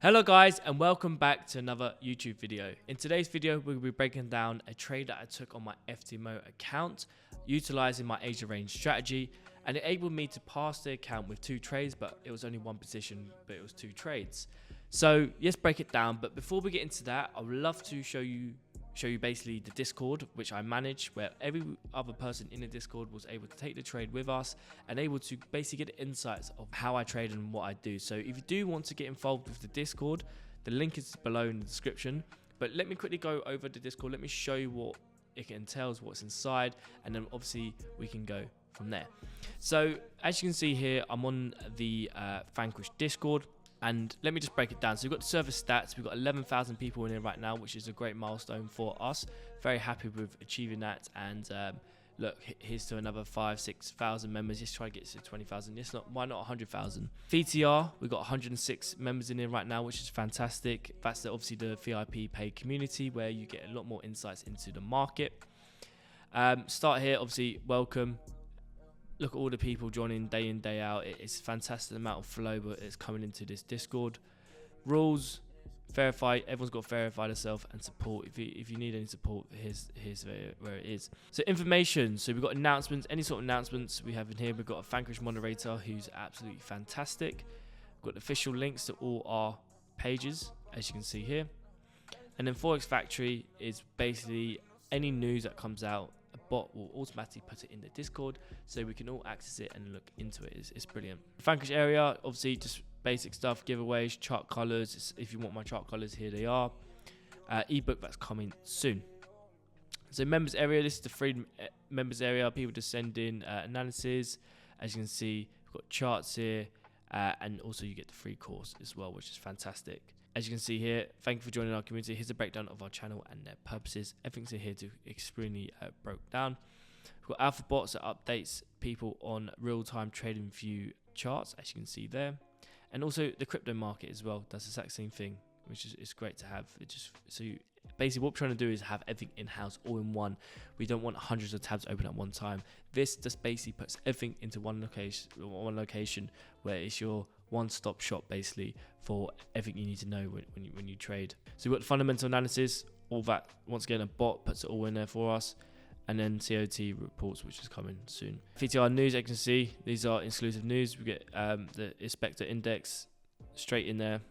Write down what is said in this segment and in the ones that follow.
Hello guys, and welcome back to another YouTube video. In today's video, we'll be breaking down a trade that I took on my FTMO account, utilizing my Asia range strategy, and it enabled me to pass the account with 2 trades, but it was only one position, but it was 2 trades. So let's break it down. But before we get into that, I would love to show you basically the Discord, which I manage, where every other person in the Discord was able to take the trade with us and able to basically get insights of how I trade and what I do. So if you do want to get involved with the Discord, the link is below in the description. But let me quickly go over the Discord. Let me show you what it entails, what's inside, and then obviously we can go from there. So as you can see here, I'm on the Vanquish Discord. And let me just break it down. So we've got the server stats. We've got 11,000 people in here right now, which is a great milestone for us. Very happy with achieving that. And look, here's to another 5,000-6,000 members. Just try to get to 20,000. Why not 100,000? VTR, we've got 106 members in here right now, which is fantastic. That's obviously the VIP paid community where you get a lot more insights into the market. Start here, obviously, welcome. Look at all the people joining day in, day out. It's a fantastic amount of flow, but it's coming into this Discord. Rules, verify. Everyone's got to verify themselves and support. If you need any support, here's where it is. So information. So we've got announcements. Any sort of announcements we have in here. We've got a Vanquish moderator who's absolutely fantastic. We've got official links to all our pages, as you can see here. And then Forex Factory is basically any news that comes out. A bot will automatically put it in the Discord so we can all access it and look into it. It's brilliant. Vanquish area, obviously just basic stuff, giveaways, chart colors. If you want my chart colors, here they are. Ebook that's coming soon. So members area, this is the free members area. People just send in analysis. As you can see, we've got charts here, and also you get the free course as well, which is fantastic. As you can see here, thank you for joining our community. Here's a breakdown of our channel and their purposes. Everything's in here to extremely broke down. We've got Alpha Bots that updates people on real-time trading view charts, as you can see there. And also the crypto market as well. That's the exact same thing, which is great to have. Basically what we're trying to do is have everything in-house all in one. We don't want hundreds of tabs open at one time. This just basically puts everything into one location where it's your one-stop shop basically for everything you need to know when you trade. So we've got fundamental analysis, all that. Once again, a bot puts it all in there for us, and then COT reports, which is coming soon. VTR news, as you can see, these are exclusive news. We get the Inspector Index straight in there,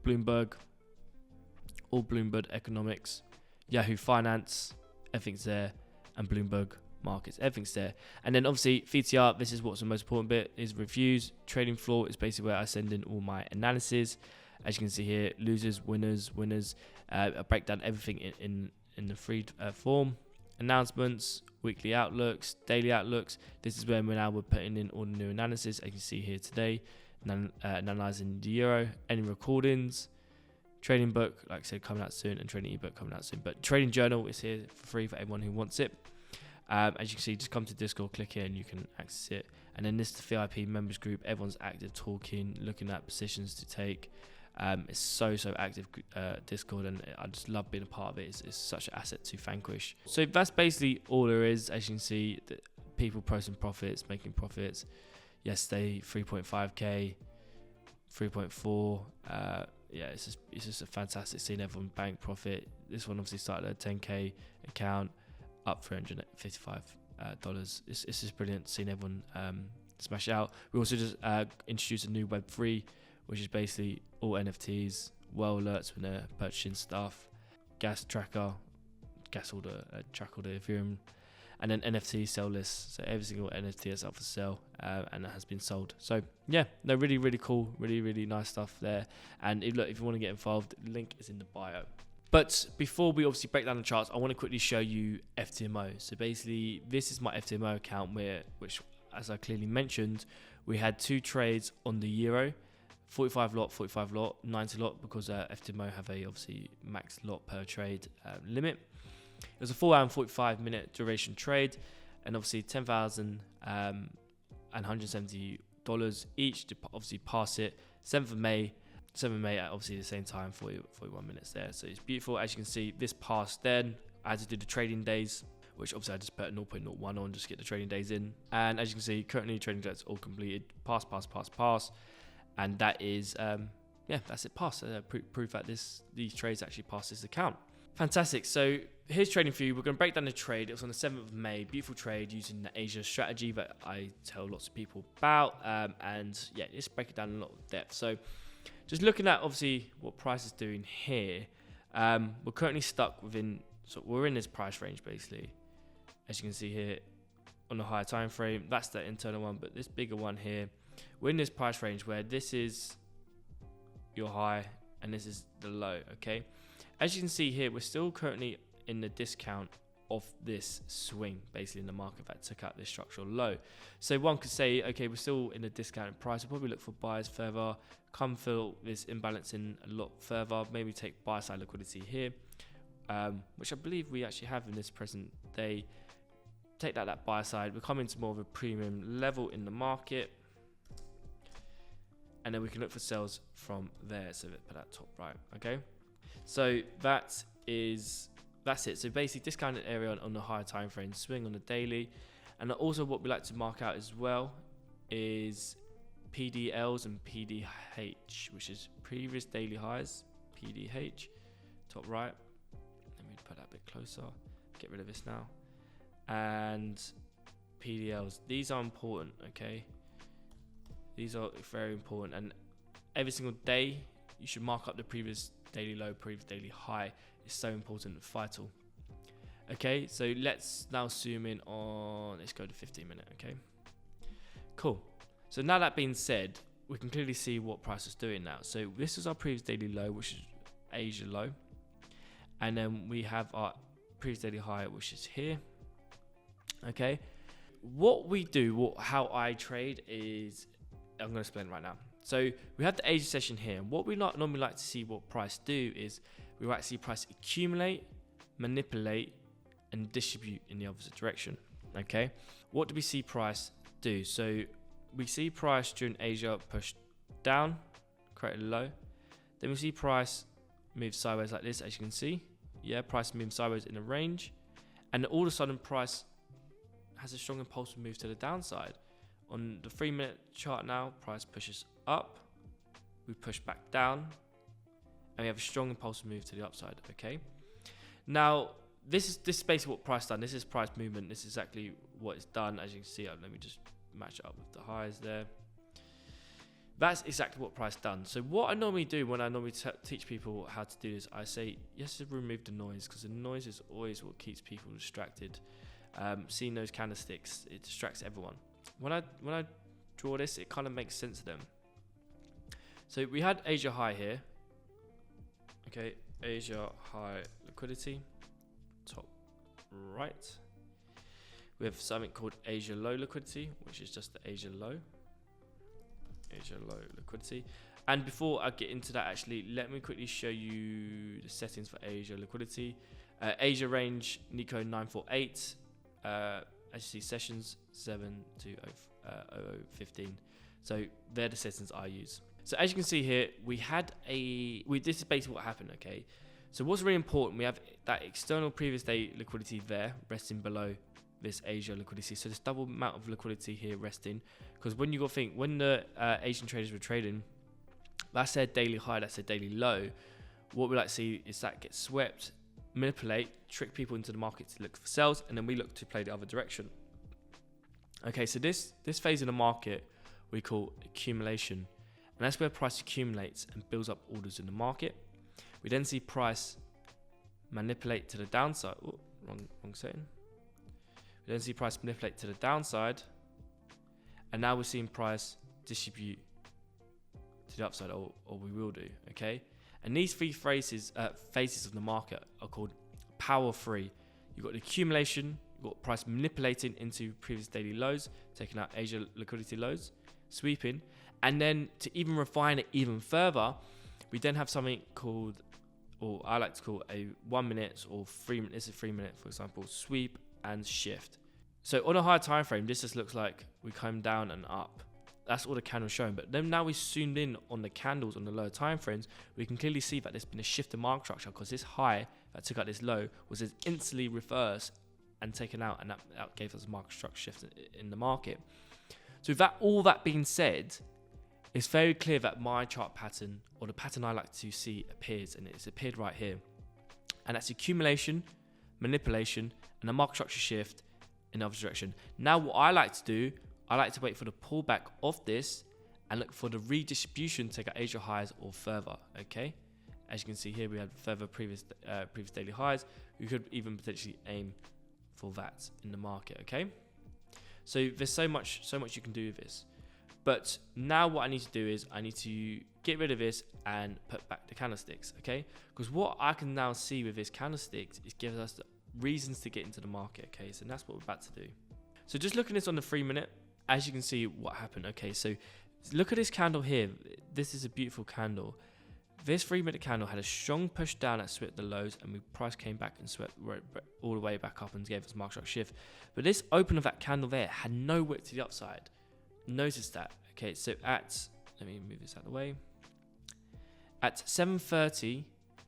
Bloomberg, all Bloomberg economics, Yahoo Finance, everything's there, and Bloomberg markets, everything's there. And then obviously VTR, this is what's the most important bit, is reviews. Trading floor is basically where I send in all my analysis. As you can see here, losers, winners, I break down everything in the free form. Announcements, weekly outlooks, daily outlooks. This is where we're putting in all the new analysis. As you can see here today, analyzing the euro, any recordings, trading book, like I said, coming out soon, and trading ebook coming out soon. But trading journal is here for free for everyone who wants it. As you can see, just come to Discord, click here, and you can access it. And then this is the VIP members group. Everyone's active, talking, looking at positions to take. It's so active Discord, and I just love being a part of it. It's such an asset to Vanquish. So that's basically all there is. As you can see, the people posting profits, making profits. Yesterday, 3.5k, 3.4. Yeah, it's just a fantastic seeing everyone bank profit. This one obviously started at a 10k account, up $355. It's just brilliant seeing everyone smash out. We also just introduced a new Web3, which is basically all NFTs, well alerts when they're purchasing stuff, gas tracker, track all the Ethereum, and then NFT sell list. So every single NFT is up for sale, and it has been sold. So yeah, no, really cool, really nice stuff there. And if you want to get involved, the link is in the bio. But before we obviously break down the charts, I want to quickly show you FTMO. So basically, this is my FTMO account which, as I clearly mentioned, we had 2 trades on the euro, 45 lot, 90 lot, because FTMO have a obviously max lot per trade limit. It was a 4 hour and 45 minute duration trade, and obviously $10,000 and $170 each to obviously pass it. 7th of May at obviously the same time, 41 minutes there. So it's beautiful. As you can see, this passed then. I had to do the trading days, which obviously I just put 0.01 on just to get the trading days in. And as you can see, currently trading days all completed. Pass. And that is yeah, that's it, passed. Proof that these trades actually passed this account. Fantastic. So here's trading for you. We're going to break down the trade. It was on the 7th of May. Beautiful trade using the Asia strategy that I tell lots of people about. And yeah, let's break it down in a lot of depth. So just looking at obviously what price is doing here, we're currently stuck within, so we're in this price range basically. As you can see here on the higher time frame, that's the internal one, but this bigger one here, we're in this price range where this is your high and this is the low, okay? As you can see here, we're still currently in the discount of this swing, basically in the market that took out this structural low. So one could say, okay, we're still in a discounted price. We'll probably look for buyers further, come fill this imbalance in a lot further, maybe take buy side liquidity here, which I believe we actually have in this present day. Take that buy side, we come into more of a premium level in the market, and then we can look for sales from there. So let's put that top right, okay? So that's it. So basically discounted area on the higher time frame, swing on the daily. And also what we like to mark out as well is PDLs and PDH, which is previous daily highs, PDH, top right. Let me put that a bit closer, get rid of this now. And PDLs, these are important, okay? These are very important, and every single day you should mark up the previous daily low, previous daily high. It's so important and vital. Okay, so let's now zoom in on, let's go to 15 minute, okay? Cool. So now that being said, we can clearly see what price is doing now. So this is our previous daily low, which is Asia low. And then we have our previous daily high, which is here. Okay. What we do, how I trade is, I'm going to explain right now. So we have the Asia session here. What we normally like to see what price do is we like to see price accumulate, manipulate, and distribute in the opposite direction. Okay. What do we see price do? So we see price during Asia push down, create a low. Then we see price move sideways like this, as you can see. Yeah, price moves sideways in a range. And all of a sudden price has a strong impulse move to the downside. On the 3 minute chart now, price pushes up, we push back down, and we have a strong impulse move to the upside, okay? Now, this is basically what price done. This is price movement. This is exactly what it's done. As you can see, let me just match it up with the highs there. That's exactly what price done. So what I normally do when I normally teach people how to do this, I say, yes, remove the noise, because the noise is always what keeps people distracted. Seeing those candlesticks, it distracts everyone. When I draw this, it kind of makes sense to them. So we had Asia high here. Okay, Asia high liquidity, top right. We have something called Asia low liquidity, which is just the Asia low. Asia low liquidity. And before I get into that, actually, let me quickly show you the settings for Asia liquidity. Asia range, Nico 948. As you see, sessions 7 to 0015. So they're the settings I use. So as you can see here, this is basically what happened, okay? So what's really important, we have that external previous day liquidity there, resting below this Asia liquidity. So this double amount of liquidity here resting, because when you got to think, when the Asian traders were trading, that's their daily high, that's their daily low. What we like to see is that get swept, manipulate, trick people into the market to look for sales, and then we look to play the other direction. Okay, so this phase in the market we call accumulation, and that's where price accumulates and builds up orders in the market. We then see price manipulate to the downside. Oh, wrong setting. We then see price manipulate to the downside, and now we're seeing price distribute to the upside, or we will do, okay? And these three phases of the market are called power three. You've got the accumulation, you've got price manipulating into previous daily lows, taking out Asia liquidity lows, sweeping, and then to even refine it even further, we then have something called, or I like to call a 1 minute or 3 minutes, this is 3 minute, for example, sweep and shift. So on a higher time frame, this just looks like we come down and up. That's all the candle's showing. But then now we zoomed in on the candles on the lower time frames, we can clearly see that there's been a shift in market structure, because this high that took out this low was instantly reversed and taken out, and that gave us a market structure shift in the market. So with that, all that being said, it's very clear that my chart pattern, or the pattern I like to see, appears, and it's appeared right here. And that's accumulation, manipulation, and a market structure shift in the other direction. Now what I like to do, I like to wait for the pullback of this and look for the redistribution to take out Asia highs or further, okay? As you can see here, we had further previous daily highs. We could even potentially aim for that in the market, okay? So there's so much you can do with this. But now what I need to do is I need to get rid of this and put back the candlesticks, okay? Because what I can now see with this candlesticks is gives us the reasons to get into the market, okay? So that's what we're about to do. So just looking at this on the 3 minute, as you can see what happened, okay? So look at this candle here. This is a beautiful candle. This 3 minute candle had a strong push down that swept the lows, and the price came back and swept all the way back up and gave us a market structure shift. But this open of that candle there had no wick to the upside. Notice that. Okay, so let me move this out of the way. At 7:30,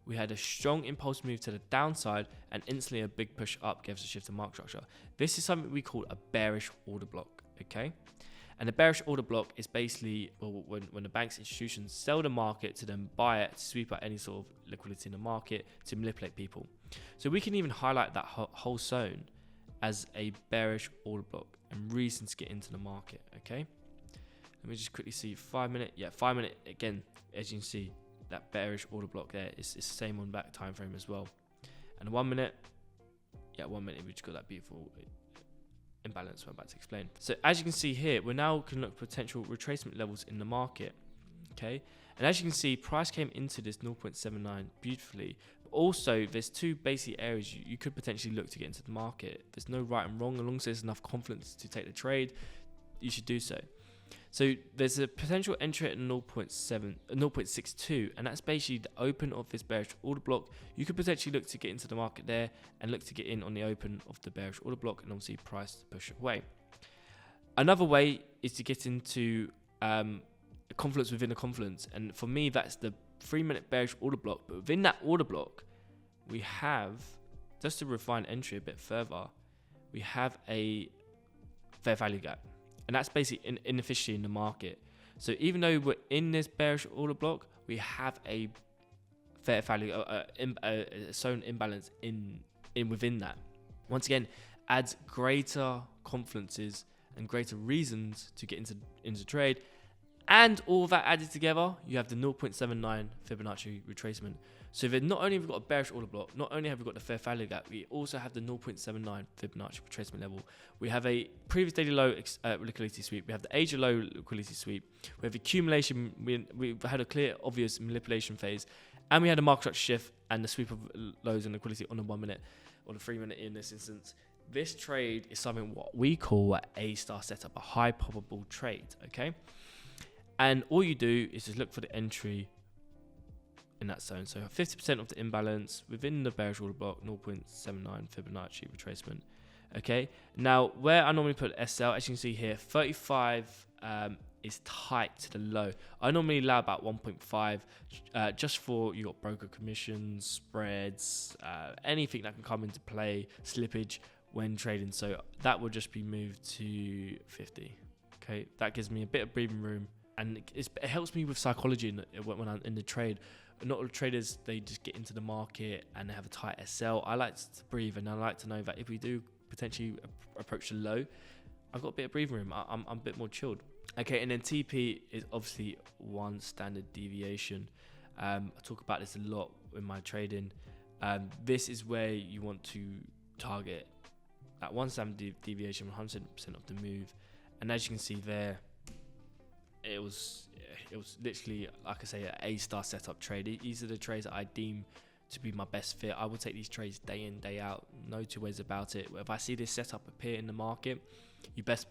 we had a strong impulse move to the downside, and instantly a big push up gave us a shift in market structure. This is something we call a bearish order block, okay? And a bearish order block is basically when the bank's institutions sell the market to then buy it to sweep out any sort of liquidity in the market to manipulate people. So we can even highlight that whole zone as a bearish order block and reasons to get into the market, okay? Let me just quickly see 5 minute. Yeah, 5 minute again. As you can see, that bearish order block there is the same on that time frame as well. And 1 minute, yeah, 1 minute we just got that beautiful imbalance I'm about to explain. So as you can see here, we now can look at potential retracement levels in the market, okay? And as you can see, price came into this 0.79 beautifully. But also, there's two basic areas you could potentially look to get into the market. There's no right and wrong. As long as there's enough confidence to take the trade, you should do so. So there's a potential entry at 0.62, and that's basically the open of this bearish order block. You could potentially look to get into the market there and look to get in on the open of the bearish order block, and obviously price to push away. Another way is to get into a confluence within a confluence, and for me that's the 3 minute bearish order block. But within that order block, we have, just to refine entry a bit further, we have a fair value gap. And that's basically inefficiency in the market. So even though we're in this bearish order block, we have a fair value, a zone imbalance within that. Once again, adds greater confidences and greater reasons to get into trade. And all that added together, you have the 0.79 Fibonacci retracement. So that not only have we got a bearish order block, not only have we got the fair value gap, we also have the 0.79 Fibonacci retracement level. We have a previous daily low liquidity sweep. We have the Asia low liquidity sweep. We have accumulation. We had a clear, obvious manipulation phase, and we had a market structure shift and the sweep of lows and liquidity on the 1 minute or the 3 minute in this instance. This trade is something what we call an A-star setup, a high probable trade. Okay. And all you do is just look for the entry in that zone. So 50% of the imbalance within the bearish order block, 0.79 Fibonacci retracement. Okay. Now, where I normally put SL, as you can see here, 35 is tight to the low. I normally allow about 1.5 just for you got broker commissions, spreads, anything that can come into play, slippage when trading. So that would just be moved to 50. Okay. That gives me a bit of breathing room. And it helps me with psychology when I'm in the trade. Not all traders, they just get into the market and they have a tight SL. I like to breathe, and I like to know that if we do potentially approach the low, I've got a bit of breathing room. I'm a bit more chilled. Okay, and then TP is obviously one standard deviation. I talk about this a lot in my trading. This is where you want to target that one standard deviation, 100% of the move. And as you can see there, it was literally, like I say, an A-star setup trade. These are the trades that I deem to be my best fit. I will take these trades day in, day out. No two ways about it. If I see this setup appear in the market, you best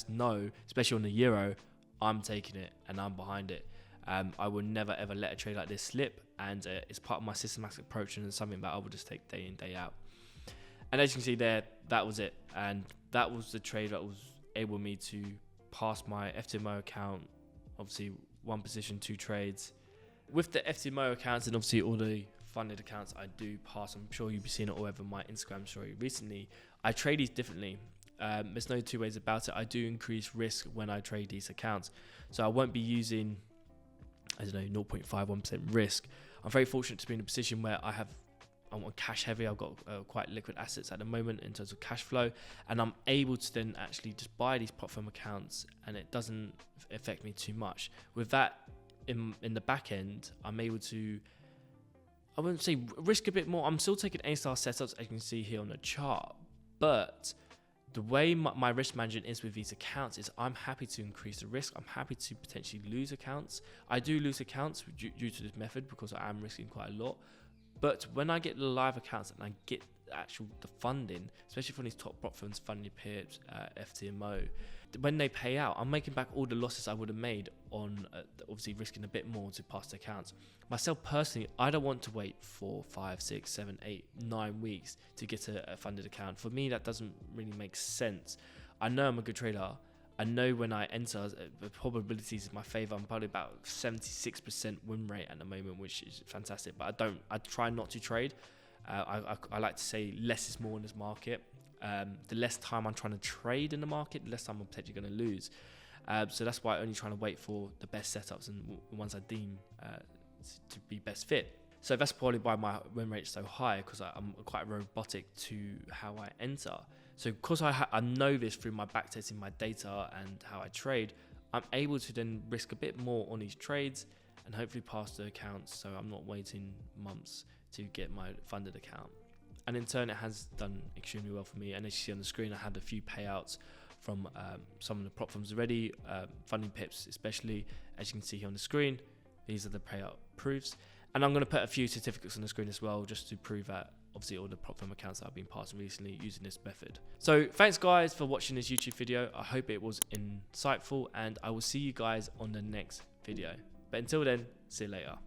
know, especially on the euro, I'm taking it and I'm behind it. I will never ever let a trade like this slip, and it's part of my systematic approach, and it's something that I will just take day in, day out. And as you can see there, that was it. And that was the trade that was able me to pass my FTMO account. Obviously, one position, 2 trades. With the FTMO accounts and obviously all the funded accounts I do pass, I'm sure you'll be seeing it all over my Instagram story recently. I trade these differently. There's no two ways about it. I do increase risk when I trade these accounts. So I won't be using, I don't know, 0.51% risk. I'm very fortunate to be in a position where I'm cash heavy. I've got quite liquid assets at the moment in terms of cash flow, and I'm able to then actually just buy these prop firm accounts, and it doesn't affect me too much. With that in the back end, I'm able to, I wouldn't say risk a bit more. I'm still taking A-star setups, as you can see here on the chart, but the way my risk management is with these accounts is I'm happy to increase the risk. I'm happy to potentially lose accounts. I do lose accounts due to this method because I am risking quite a lot. But when I get the live accounts and I get the funding, especially from these top prop firms, Funding Pips, FTMO, when they pay out, I'm making back all the losses I would have made on obviously risking a bit more to pass the accounts. Myself personally, I don't want to wait 4, 5, 6, 7, 8, 9 weeks to get a funded account. For me, that doesn't really make sense. I know I'm a good trader. I know when I enter, the probabilities in my favor. I'm probably about 76% win rate at the moment, which is fantastic. But I try not to trade. I like to say less is more in this market. The less time I'm trying to trade in the market, the less time I'm potentially going to lose. So that's why I'm only trying to wait for the best setups and the ones I deem to be best fit. So that's probably why my win rate is so high, because I'm quite robotic to how I enter. So because I know this through my backtesting, my data, and how I trade, I'm able to then risk a bit more on these trades and hopefully pass the accounts, so I'm not waiting months to get my funded account. And in turn, it has done extremely well for me. And as you see on the screen, I had a few payouts from some of the prop firms already, Funding Pips especially. As you can see here on the screen, these are the payout proofs. And I'm going to put a few certificates on the screen as well, just to prove that obviously all the prop firm accounts that I've been passing recently using this method. So thanks guys for watching this YouTube video. I hope it was insightful, and I will see you guys on the next video. But until then, see you later.